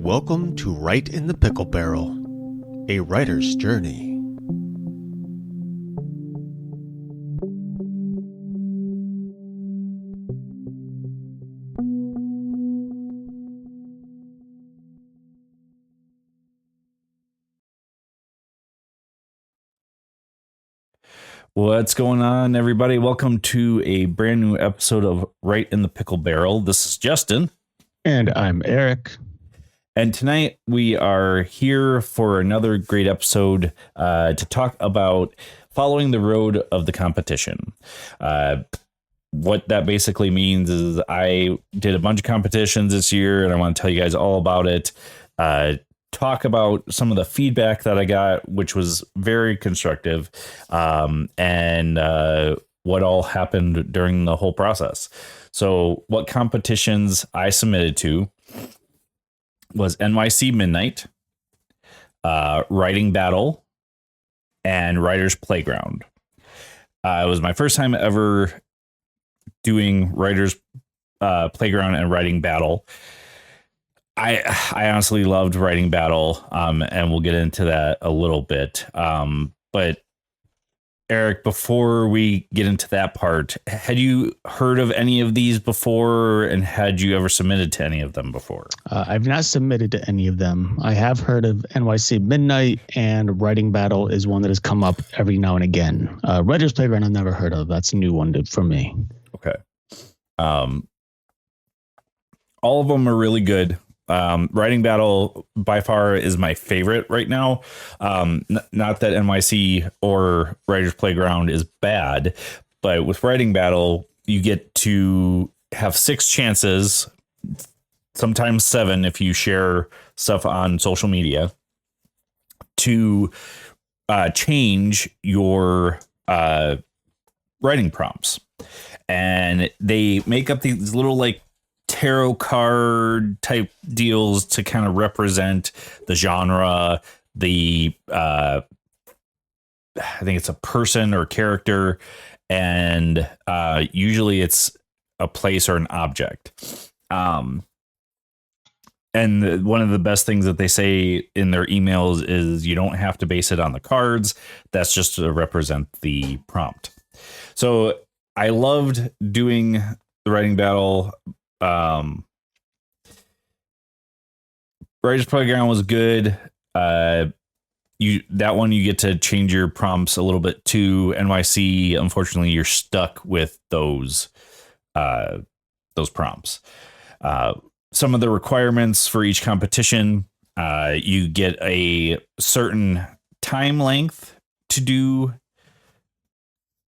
Welcome to Write in the Pickle Barrel, a writer's journey. What's going on, everybody? Welcome to a brand new episode of Write in the Pickle Barrel. This is Justin. And I'm Eric. And tonight we are here for another great episode to talk about following the road of the competition. What that basically means is I did a bunch of competitions this year, and I want to tell you guys all about it. Talk about some of the feedback that I got, which was very constructive, and what all happened during the whole process. So what competitions I submitted to was NYC Midnight, Writing Battle, and Writer's Playground. It was my first time ever doing Writer's Playground and Writing Battle. I honestly loved Writing Battle, and we'll get into that a little bit. But Eric, before we get into that part, had you heard of any of these before, and had you ever submitted to any of them before? I've not submitted to any of them. I have heard of NYC Midnight, and Writing Battle is one that has come up every now and again. Writer's Playground I've never heard of. That's a new one for me. Okay. All of them are really good. Writing Battle by far is my favorite right now. Not that NYC or Writer's Playground is bad, but with Writing Battle, you get to have 6 chances, sometimes 7 if you share stuff on social media, to change your writing prompts. And they make up these little tarot card type deals to kind of represent the genre, I think it's a person or character, and usually it's a place or an object. And one of the best things that they say in their emails is you don't have to base it on the cards. That's just to represent the prompt. So I loved doing the Writing Battle. Writer's Playground was good. That one you get to change your prompts a little bit too. NYC, unfortunately, you're stuck with those prompts. Some of the requirements for each competition, you get a certain time length to do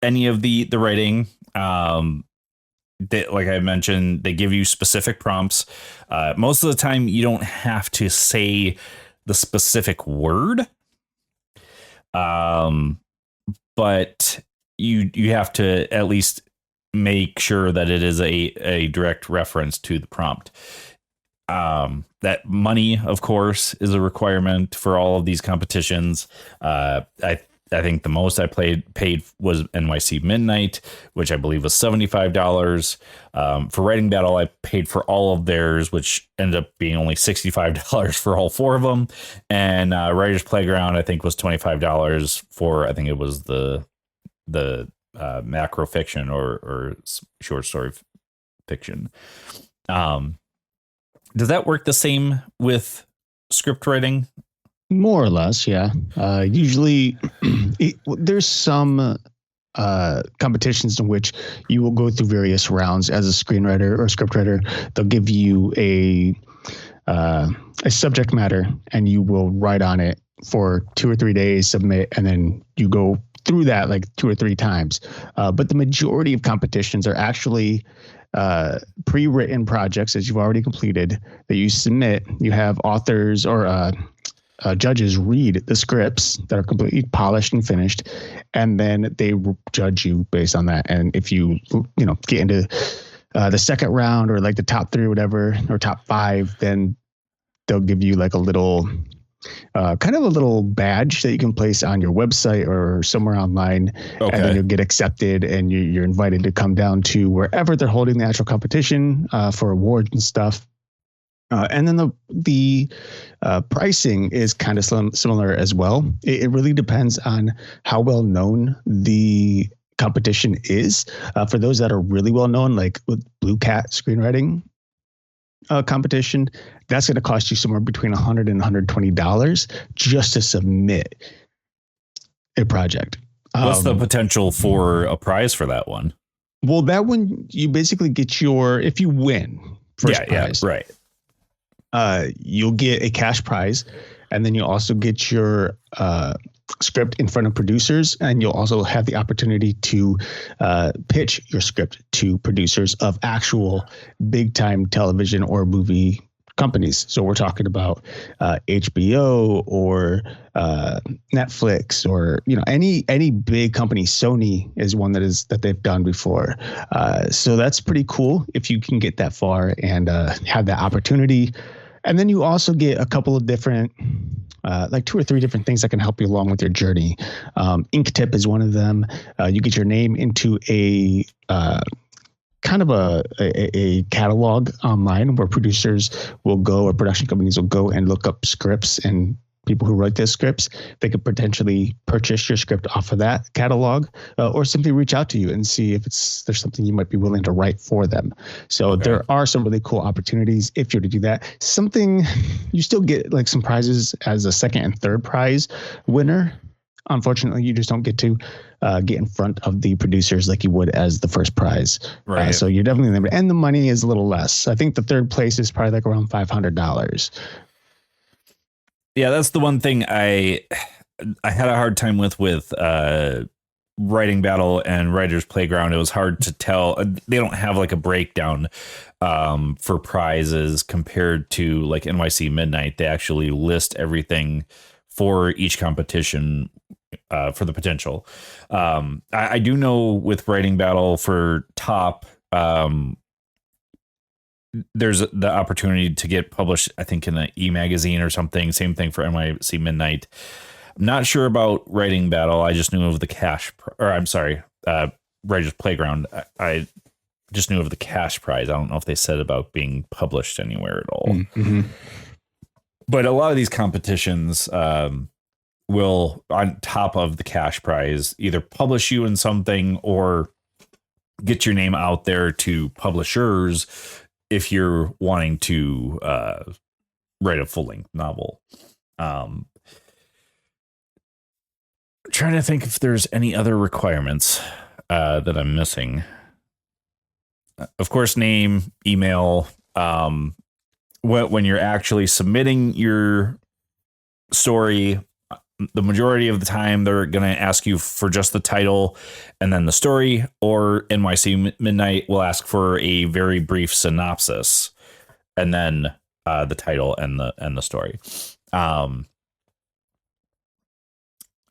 any of the writing. Like I mentioned, they give you specific prompts. Most of the time, you don't have to say the specific word, but you have to at least make sure that it is a direct reference to the prompt. That money, of course, is a requirement for all of these competitions. I think the most I paid was NYC Midnight, which I believe was $75. For Writing Battle, I paid for all of theirs, which ended up being only $65 for all 4 of them. And Writer's Playground, I think, was $25 for, I think it was the macro fiction or short story fiction. Does that work the same with script writing? More or less, yeah. Usually, there's some competitions in which you will go through various rounds as a screenwriter or scriptwriter. They'll give you a subject matter, and you will write on it for 2 or 3 days, submit, and then you go through that 2 or 3 times. But the majority of competitions are actually pre-written projects that you've already completed that you submit. You have authors or judges read the scripts that are completely polished and finished, and then they judge you based on that. And if you get into the second round or the top 3 or whatever, or top 5, then they'll give you a little kind of a little badge that you can place on your website or somewhere online. Okay. And then you'll get accepted, and you're invited to come down to wherever they're holding the actual competition for awards and stuff. And then the pricing is kind of similar as well. It really depends on how well known the competition is. For those that are really well known, like with Blue Cat screenwriting competition, that's going to cost you somewhere between $100 and $120 just to submit a project. What's the potential for a prize for that one? Well, that one, you basically get if you win first prize, right. You'll get a cash prize, and then you also get your script in front of producers, and you'll also have the opportunity to pitch your script to producers of actual big time television or movie companies. So we're talking about HBO or Netflix, or any big company. Sony is one that they've done before. So that's pretty cool if you can get that far and have that opportunity. And then you also get a couple of different, like 2 or 3 different things that can help you along with your journey. Ink tip is one of them. You get your name into a kind of a catalog online where producers will go, or production companies will go and look up scripts and people who write those scripts. They could potentially purchase your script off of that catalog, or simply reach out to you and see if there's something you might be willing to write for them. So there are some really cool opportunities if you're to do that. Something you still get like some prizes as a second and third prize winner. Unfortunately, you just don't get to get in front of the producers like you would as the first prize. Right. So you're definitely limited, and the money is a little less. I think the third place is probably like around $500. Yeah, that's the one thing I had a hard time with Writing Battle and Writers Playground. It was hard to tell. They don't have like a breakdown for prizes compared to like NYC Midnight. They actually list everything for each competition for the potential. I do know with Writing Battle for top, there's the opportunity to get published, I think, in an e-magazine or something. Same thing for NYC Midnight. I'm not sure about Writing Battle. I just knew of the Writers Playground. I just knew of the cash prize. I don't know if they said about being published anywhere at all. Mm-hmm. But a lot of these competitions will, on top of the cash prize, either publish you in something or get your name out there to publishers if you're wanting to write a full-length novel. Trying to think if there's any other requirements that I'm missing. Of course, name, email. When you're actually submitting your story, the majority of the time they're going to ask you for just the title and then the story, or NYC Midnight will ask for a very brief synopsis and then the title and the story. I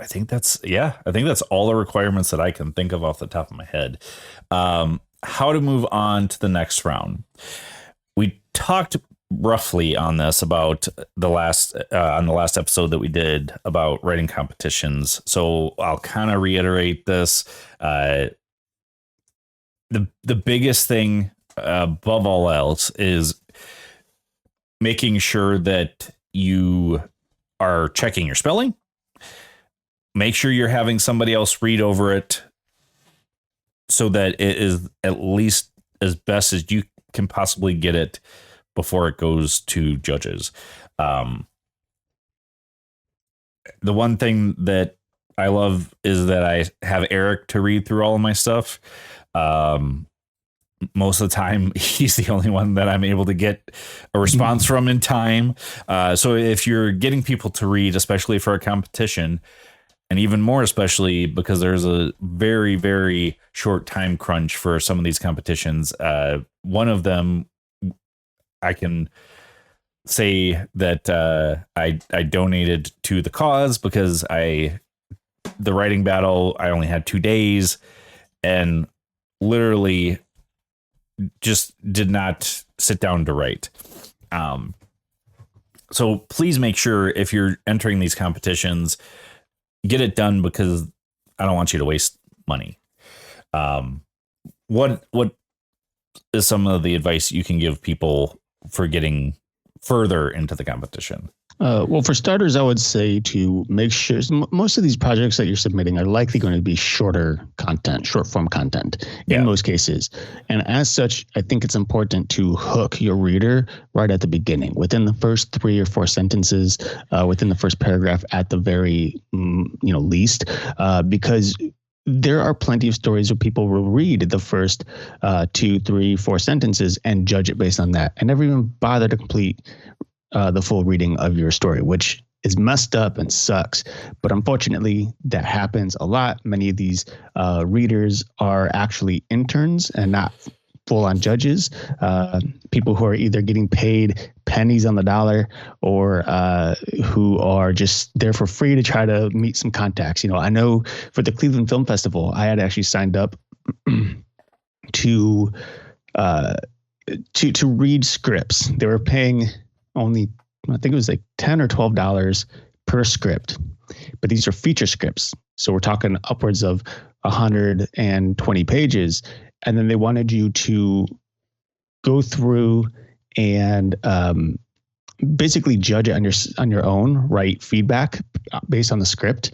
think that's all the requirements that I can think of off the top of my head. How to move on to the next round. We talked roughly on this about the last episode that we did about writing competitions. So I'll kind of reiterate this. The biggest thing above all else is making sure that you are checking your spelling. Make sure you're having somebody else read over it so that it is at least as best as you can possibly get it before it goes to judges. The one thing that I love is that I have Eric to read through all of my stuff. Most of the time, he's the only one that I'm able to get a response from in time. So if you're getting people to read, especially for a competition, and even more especially because there's a very, very short time crunch for some of these competitions. One of them, I can say that I donated to the cause because the Writing Battle, I only had 2 days and literally just did not sit down to write. So please make sure if you're entering these competitions, get it done because I don't want you to waste money. What is some of the advice you can give people for getting further into the competition? Well, for starters, I would say to make sure most of these projects that you're submitting are likely going to be shorter content, short form content in most cases. And as such, I think it's important to hook your reader right at the beginning, within the first 3 or 4 sentences, within the first paragraph at the very, least, because there are plenty of stories where people will read the first 2, 3, 4 sentences and judge it based on that and never even bother to complete the full reading of your story, which is messed up and sucks. But unfortunately, that happens a lot. Many of these readers are actually interns and not full-on judges, people who are either getting paid pennies on the dollar or who are just there for free to try to meet some contacts. I know for the Cleveland Film Festival, I had actually signed up to read scripts. They were paying only, I think it was like $10 or $12 per script, but these are feature scripts. So we're talking upwards of 120 pages. And then they wanted you to go through and basically judge it on your own, write feedback based on the script.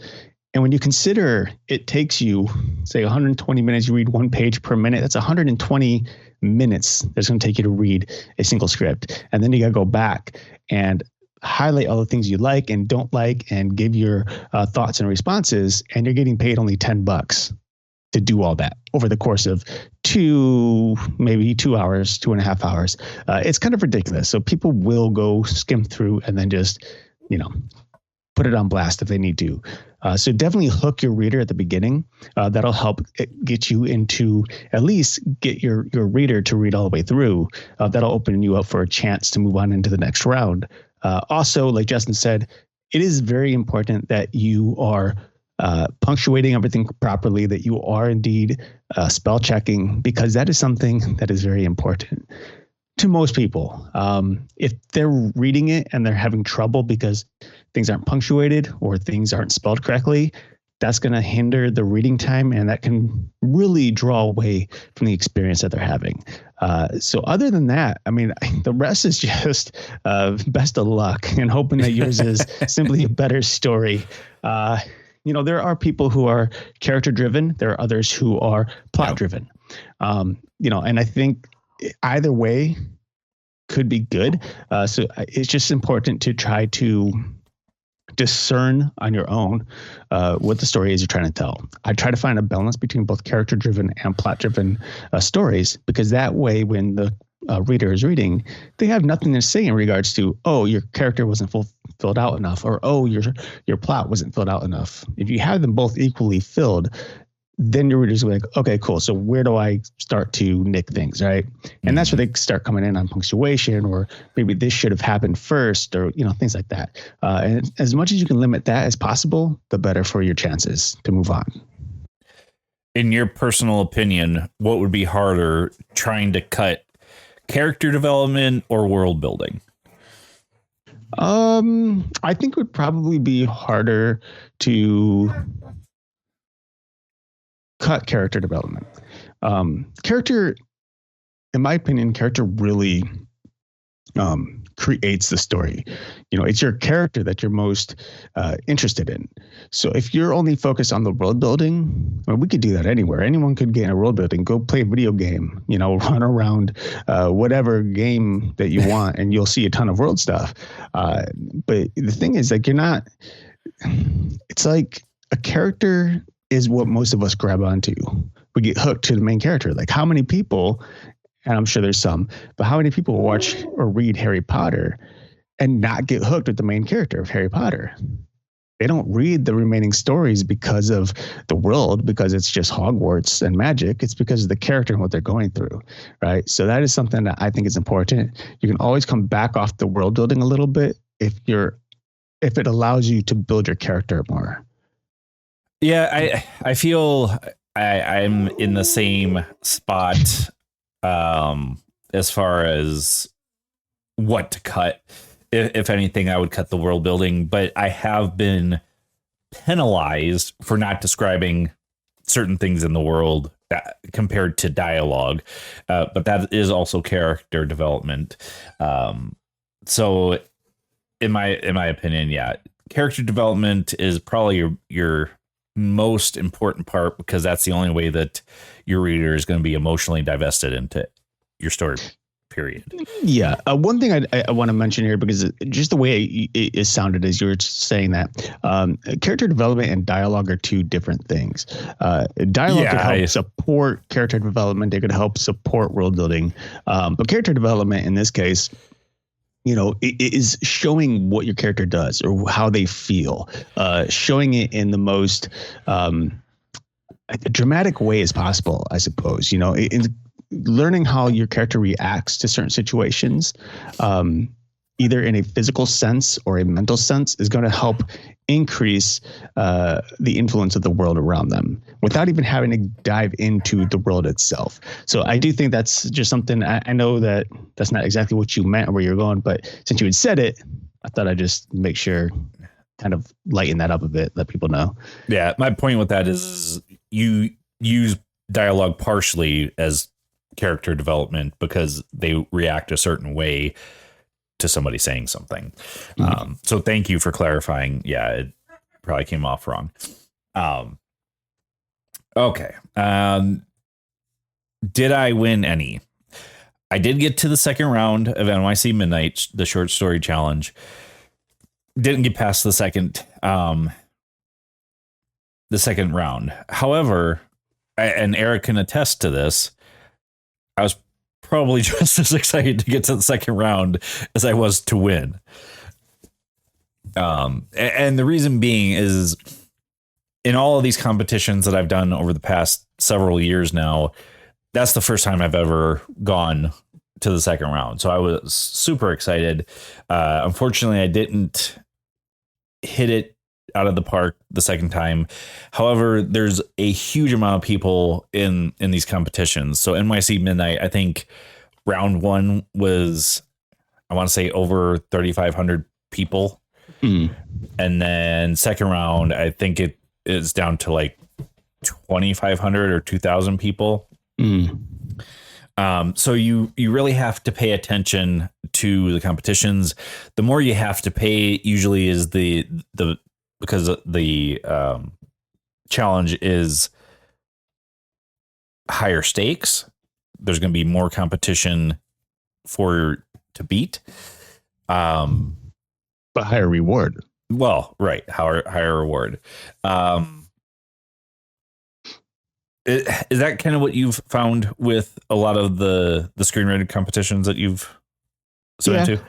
And when you consider it takes you, say, 120 minutes, you read 1 page per minute, that's 120 minutes that's going to take you to read a single script. And then you got to go back and highlight all the things you like and don't like and give your thoughts and responses. And you're getting paid only $10 to do all that over the course of maybe 2 hours, 2.5 hours. It's kind of ridiculous. So people will go skim through and then just, put it on blast if they need to. So definitely hook your reader at the beginning. That'll help get you into, at least get your reader to read all the way through. That'll open you up for a chance to move on into the next round. Also, like Justin said, it is very important that you are punctuating everything properly, that you are indeed spell checking, because that is something that is very important to most people. If they're reading it and they're having trouble because things aren't punctuated or things aren't spelled correctly, that's going to hinder the reading time, and that can really draw away from the experience that they're having. So other than that, the rest is just best of luck and hoping that yours is simply a better story. There are people who are character driven. There are others who are plot driven. And I think either way could be good. So it's just important to try to discern on your own what the story is you're trying to tell. I try to find a balance between both character driven and plot driven stories, because that way when the reader is reading, they have nothing to say in regards to, oh, your character wasn't filled out enough, or oh, your plot wasn't filled out enough. If you have them both equally filled, then your readers will be like, okay, cool. So where do I start to nick things, right? And that's where they start coming in on punctuation, or maybe this should have happened first, or things like that. And as much as you can limit that as possible, the better for your chances to move on. In your personal opinion, what would be harder, trying to cut character development or world building? I think it would probably be harder to cut character development. Character, in my opinion, character really creates the story. It's your character that you're most interested in. So if you're only focused on the world building, we could do that anywhere. Anyone could get in a world building, go play a video game, run around whatever game that you want, and you'll see a ton of world stuff. But the thing is, it's like a character is what most of us grab onto. We get hooked to the main character. Like, how many people, and I'm sure there's some, but how many people watch or read Harry Potter and not get hooked with the main character of Harry Potter? They don't read the remaining stories because of the world, because it's just Hogwarts and magic. It's because of the character and what they're going through, right? So that is something that I think is important. You can always come back off the world building a little bit if it allows you to build your character more. Yeah, I feel I'm in the same spot as far as what to cut. If anything, I would cut the world building, but I have been penalized for not describing certain things in the world compared to dialogue. But that is also character development. So in my opinion, yeah, character development is probably your most important part, because that's the only way that your reader is going to be emotionally divested into your story, period. Yeah. One thing I want to mention here, because just the way it sounded as you were saying that, character development and dialogue are two different things. Dialogue could help support character development. It could help support world building. But character development in this case, it is showing what your character does or how they feel, showing it in the most dramatic way as possible, I suppose. In learning how your character reacts to certain situations, either in a physical sense or a mental sense, is going to help increase the influence of the world around them without even having to dive into the world itself. So I do think that's just something. I know that that's not exactly what you meant or where you're going, but since you had said it, I thought I'd just make sure, kind of lighten that up a bit, let people know. Yeah, my point with that is you use dialogue partially as character development because they react a certain way to somebody saying something. So thank you for clarifying. Yeah, it probably came off wrong. Okay. Did I win any? I did get to the second round of NYC Midnight, the short story challenge. Didn't get past the second round. However, and Eric can attest to this, I was probably just as excited to get to the second round as I was to win. And the reason being is, in all of these competitions that I've done over the past several years now, that's the first time I've ever gone to the second round. So I was super excited. Unfortunately, I didn't hit it out of the park the second time. However, there's a huge amount of people in these competitions. So NYC Midnight, I think round one was, I want to say, over 3,500 people. And then second round, I think it is down to like 2,500 or 2,000 people. So you really have to pay attention to the competitions. The more you have to pay usually is because the challenge is higher stakes. There's going to be more competition to beat. But higher reward. Well, right. Higher reward. Is that kind of what you've found with a lot of the screenwriting competitions that you've submitted to?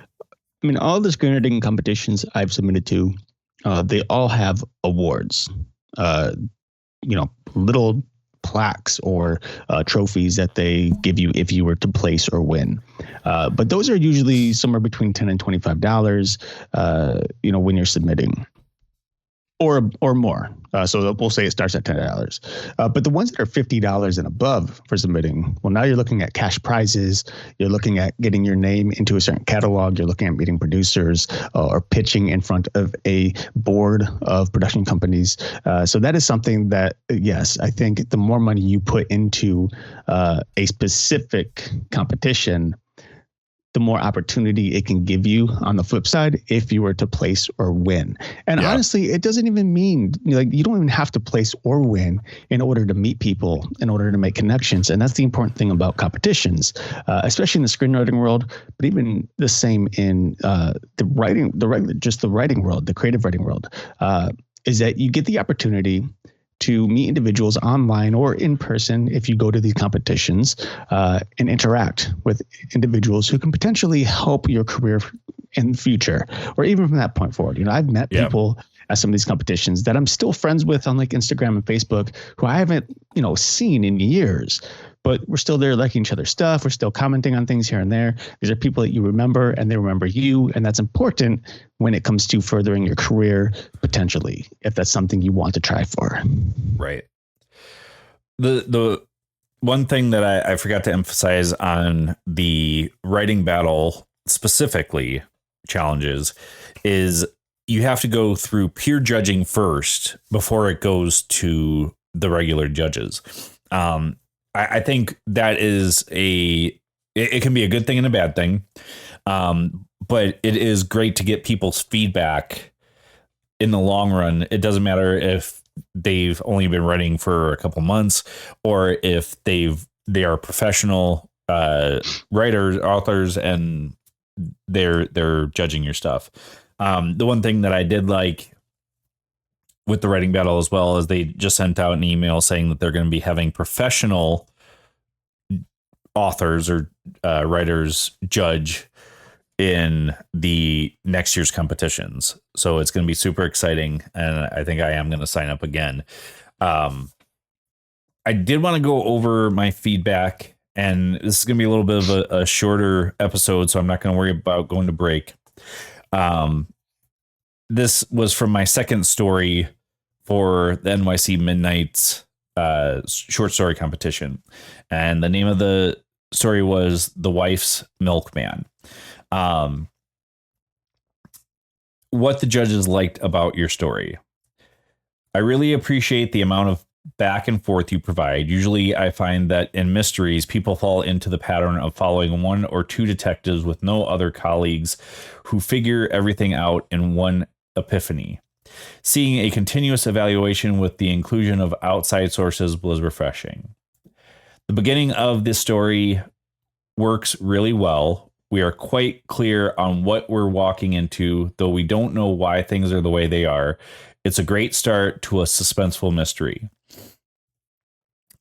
I mean, all the screenwriting competitions I've submitted to, they all have awards, little plaques or trophies that they give you if you were to place or win. But those are usually somewhere between $10 and $25, when you're submitting. Or more. So we'll say it starts at $10. But the ones that are $50 and above for submitting, well, now you're looking at cash prizes. You're looking at getting your name into a certain catalog. You're looking at meeting producers or pitching in front of a board of production companies. So that is something that, yes, I think the more money you put into a specific competition, the more opportunity it can give you on the flip side if you were to place or win. And honestly, it doesn't even mean, you don't even have to place or win in order to meet people, in order to make connections. And that's the important thing about competitions, especially in the screenwriting world, but even the same in the writing world, the creative writing world, is that you get the opportunity to meet individuals online or in person if you go to these competitions, and interact with individuals who can potentially help your career in the future, or even from that point forward. I've met people at some of these competitions that I'm still friends with on like Instagram and Facebook who I haven't, seen in years, but we're still there liking each other's stuff. We're still commenting on things here and there. These are people that you remember and they remember you. And that's important when it comes to furthering your career, potentially, if that's something you want to try for. Right. The one thing that I forgot to emphasize on the writing battle specifically challenges is you have to go through peer judging first before it goes to the regular judges. I think that is a it can be a good thing and a bad thing. But it is great to get people's feedback in the long run. It doesn't matter if they've only been writing for a couple months or if they are professional writers, authors, and they're judging your stuff. The one thing that I did like with the writing battle as well is they just sent out an email saying that they're going to be having professional authors or writers judge in the next year's competitions. So it's going to be super exciting. And I think I am going to sign up again. I did want to go over my feedback, and this is going to be a little bit of a shorter episode, so I'm not going to worry about going to break. This was from my second story for the NYC Midnight's short story competition. And the name of the story was The Wife's Milkman. What the judges liked about your story. I really appreciate the amount of back and forth you provide. Usually I find that in mysteries, people fall into the pattern of following one or two detectives with no other colleagues who figure everything out in one epiphany. Seeing a continuous evaluation with the inclusion of outside sources was refreshing. The beginning of this story works really well. We are quite clear on what we're walking into, though we don't know why things are the way they are. It's a great start to a suspenseful mystery.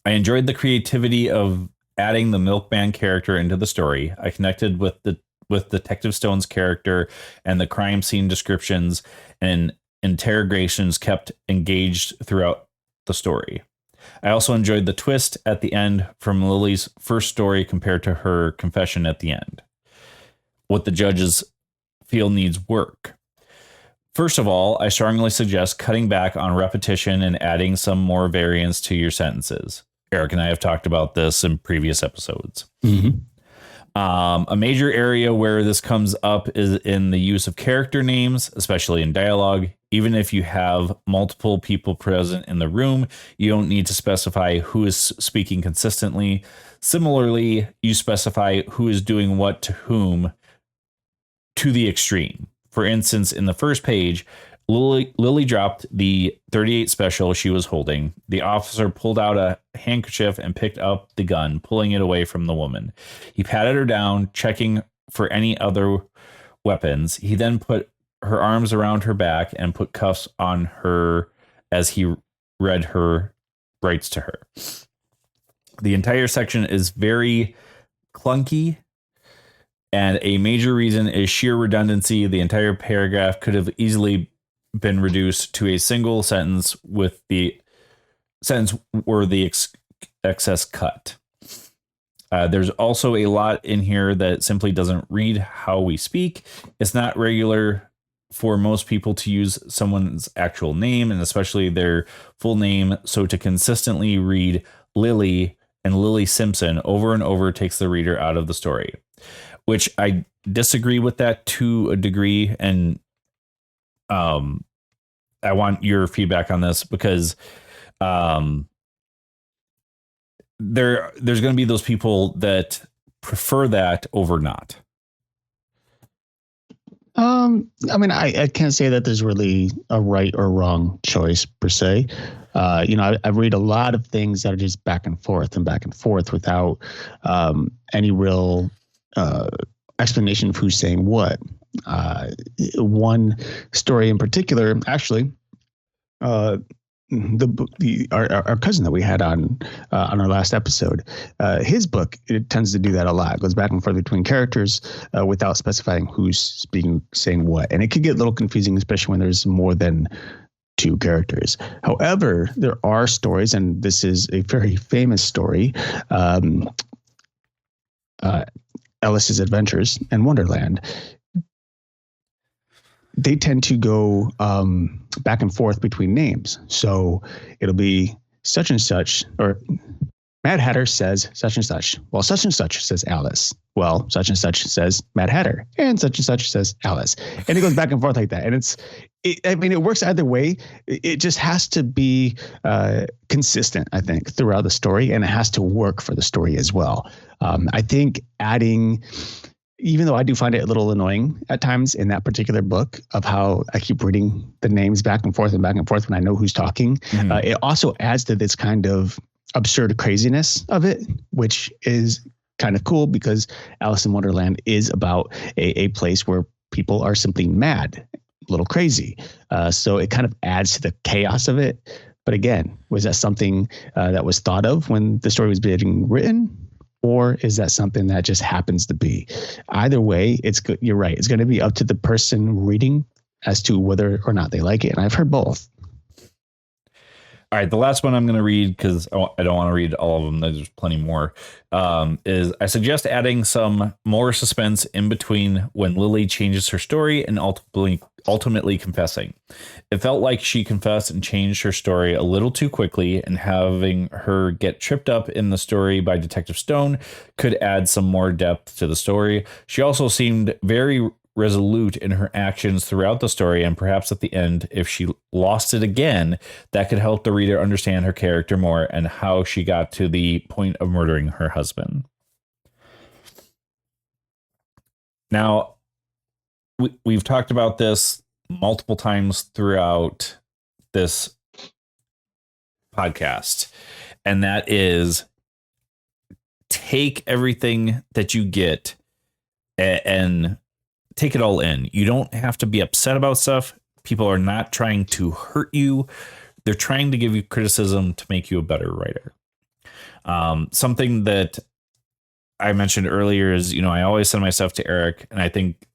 I enjoyed the creativity of adding the milkman character into the story. I connected with Detective Stone's character, and the crime scene descriptions and interrogations kept engaged throughout the story. I also enjoyed the twist at the end from Lily's first story compared to her confession at the end. What the judges feel needs work. First of all, I strongly suggest cutting back on repetition and adding some more variance to your sentences. Eric and I have talked about this in previous episodes. Mm-hmm. A major area where this comes up is in the use of character names, especially in dialogue. Even if you have multiple people present in the room, you don't need to specify who is speaking consistently. Similarly, you specify who is doing what to whom to the extreme. For instance, in the first page, Lily dropped the .38 special she was holding. The officer pulled out a handkerchief and picked up the gun, pulling it away from the woman. He patted her down, checking for any other weapons. He then put her arms around her back and put cuffs on her as he read her rights to her. The entire section is very clunky, and a major reason is sheer redundancy. The entire paragraph could have easily been reduced to a single sentence with the sentence were the excess cut. There's also a lot in here that simply doesn't read how we speak. It's not regular for most people to use someone's actual name, and especially their full name. So to consistently read Lily and Lily Simpson over and over takes the reader out of the story, which I disagree with that to a degree. And I want your feedback on this because there's going to be those people that prefer that over not. I mean, I can't say that there's really a right or wrong choice per se. I read a lot of things that are just back and forth without any real explanation of who's saying what. One story in particular, actually, our cousin that we had on our last episode, his book, it tends to do that a lot. It goes back and forth between characters without specifying who's saying what, and it could get a little confusing, especially when there's more than two characters. However, there are stories, and this is a very famous story, Alice's Adventures in Wonderland. They tend to go back and forth between names. So it'll be such and such, or Mad Hatter says such and such. Well, such and such says Alice. Well, such and such says Mad Hatter. And such says Alice. And it goes back and forth like that. And it works either way. It just has to be consistent, I think, throughout the story. And it has to work for the story as well. I think adding, even though I do find it a little annoying at times in that particular book of how I keep reading the names back and forth when I know who's talking, it also adds to this kind of absurd craziness of it, which is kind of cool because Alice in Wonderland is about a place where people are simply mad, a little crazy. So it kind of adds to the chaos of it. But again, was that something that was thought of when the story was being written? Or is that something that just happens to be? Either way, it's good. You're right. It's going to be up to the person reading as to whether or not they like it. And I've heard both. All right, the last one I'm going to read, because I don't want to read all of them, there's plenty more, is I suggest adding some more suspense in between when Lily changes her story and ultimately confessing. It felt like she confessed and changed her story a little too quickly, and having her get tripped up in the story by Detective Stone could add some more depth to the story. She also seemed very resolute in her actions throughout the story, and perhaps at the end, if she lost it again, that could help the reader understand her character more and how she got to the point of murdering her husband. Now, we've talked about this multiple times throughout this podcast, and that is take everything that you get and take it all in. You don't have to be upset about stuff. People are not trying to hurt you. They're trying to give you criticism to make you a better writer. Something that I mentioned earlier is, I always send my stuff to Eric, and I think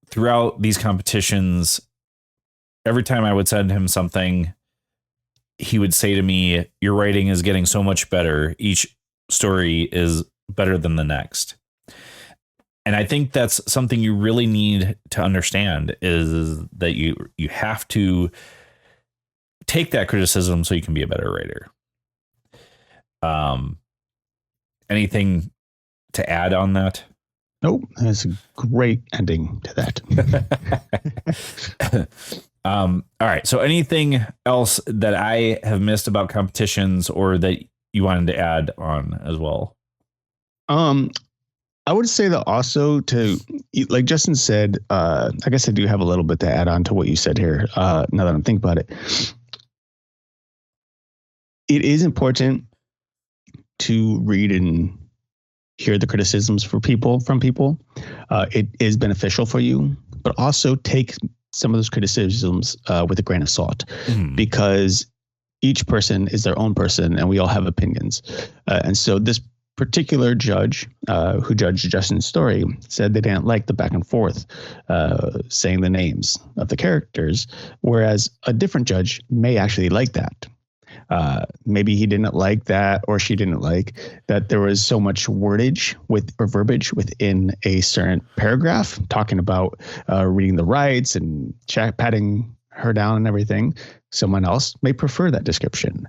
throughout these competitions, every time I would send him something, he would say to me, your writing is getting so much better. Each story is better than the next. And I think that's something you really need to understand, is that you have to take that criticism so you can be a better writer. Anything to add on that? Nope. That's a great ending to that. All right. So anything else that I have missed about competitions or that you wanted to add on as well? I would say that also like Justin said, I guess I do have a little bit to add on to what you said here. Now that I'm thinking about it, it is important to read and hear the criticisms from people. It is beneficial for you, but also take some of those criticisms with a grain of salt, because each person is their own person and we all have opinions. And so this particular judge who judged Justin's story said they didn't like the back and forth saying the names of the characters, whereas a different judge may actually like that. Maybe he didn't like that, or she didn't like that there was so much wordage or verbiage within a certain paragraph talking about reading the rights and patting her down and everything. Someone else may prefer that description.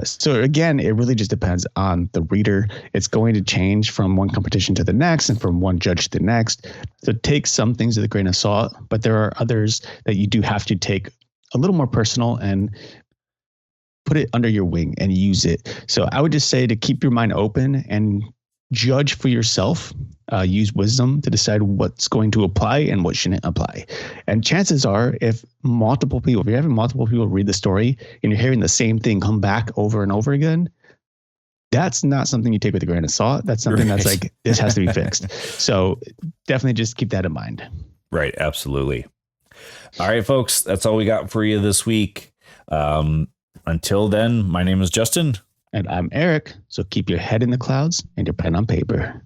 So again, it really just depends on the reader. It's going to change from one competition to the next and from one judge to the next. So take some things with a grain of salt, but there are others that you do have to take a little more personal and put it under your wing and use it. So I would just say to keep your mind open and judge for yourself. Use wisdom to decide what's going to apply and what shouldn't apply. And chances are, if you're having multiple people read the story and you're hearing the same thing come back over and over again, that's not something you take with a grain of salt. That's something that's like, this has to be fixed. So definitely just keep that in mind. Right. Absolutely. All right, folks, that's all we got for you this week. Until then, my name is Justin. And I'm Eric. So keep your head in the clouds and your pen on paper.